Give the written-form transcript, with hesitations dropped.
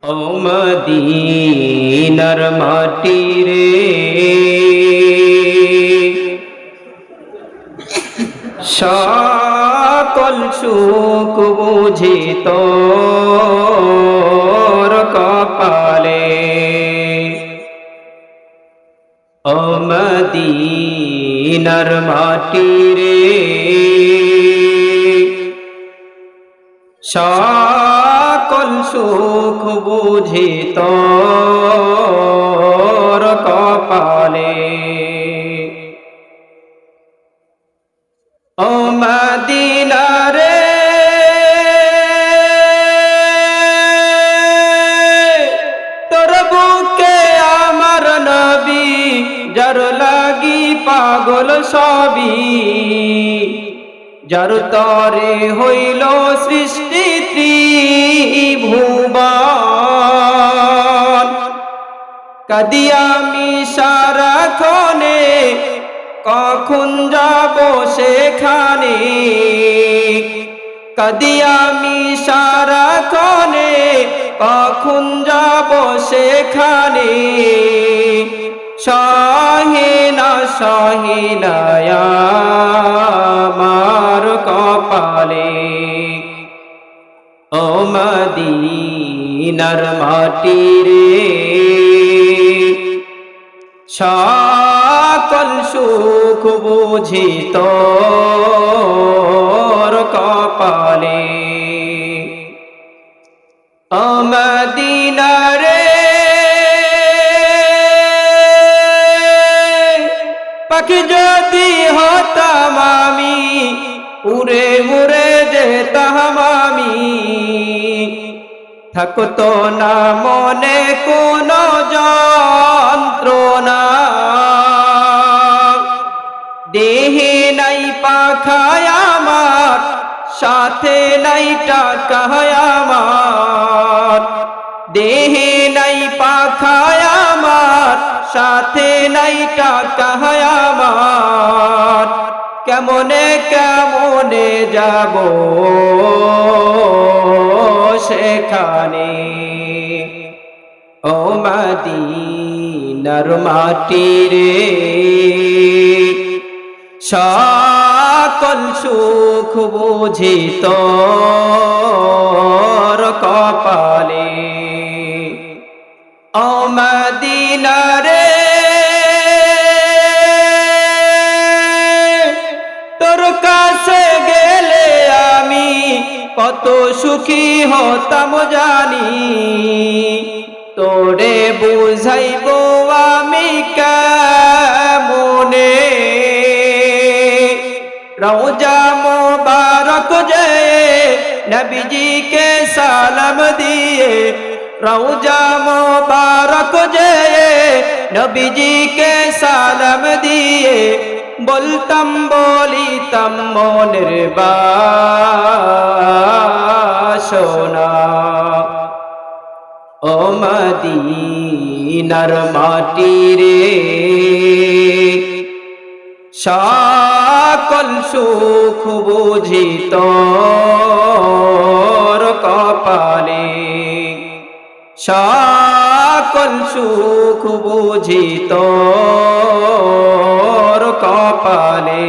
ও মদিনার মাটি রে, সকল সুখ বুঝি তোর কপালে। ও মদিনার মাটি রে, সকল সুখ বুঝি তোর কপালে। ও মদিনা রে, তোর বুকে আমার নবী, যার লাগি পাগল সবই, যার তরে হইল সৃষ্টি ত্রিভুবন। কাদি আমি সারাক্ষণে, কখন যাব সেখানে। কাদি আমি সারাক্ষণে, কখন যাব সেখানে। সহিনা সহিনা আমার কপালে। ও মদিনার মাটি রে, সকল সুখ বুঝি তোর কপালে। ও মদিনা রে, পাখি যদি হতাম আমি, উড়ে উড়ে যেতাম আমি। থাকতো না মনে কোনো যন্ত্রণা। দেহে নাই পাখায় আমার, সাথে নাই টাকা আমার। দেহে নাই পাখায় আমার, সাথে নাই টাকা আমার। কেমনে কেমনে যাব সেখানে। ও মদিনার মাটি রে, সকল সুখ বুঝি তোর কপালে। ও মদিনা রে, তোর কাছে গেলে আমি কত সুখী হতাম জানি। তোরে বুঝাইব আমি কেমনে। রওজা মোবারক যে নবীজিকে সালাম দিয়ে। রওজা মোবারক যে নবীজিকে সালাম দিয়ে। বলতাম বলিতাম মনের বাসনা। ও মদিনার মাটি রে, সকল সুখ বুঝি তোর কপালে। সকল সুখ বুঝি তোর কপালে।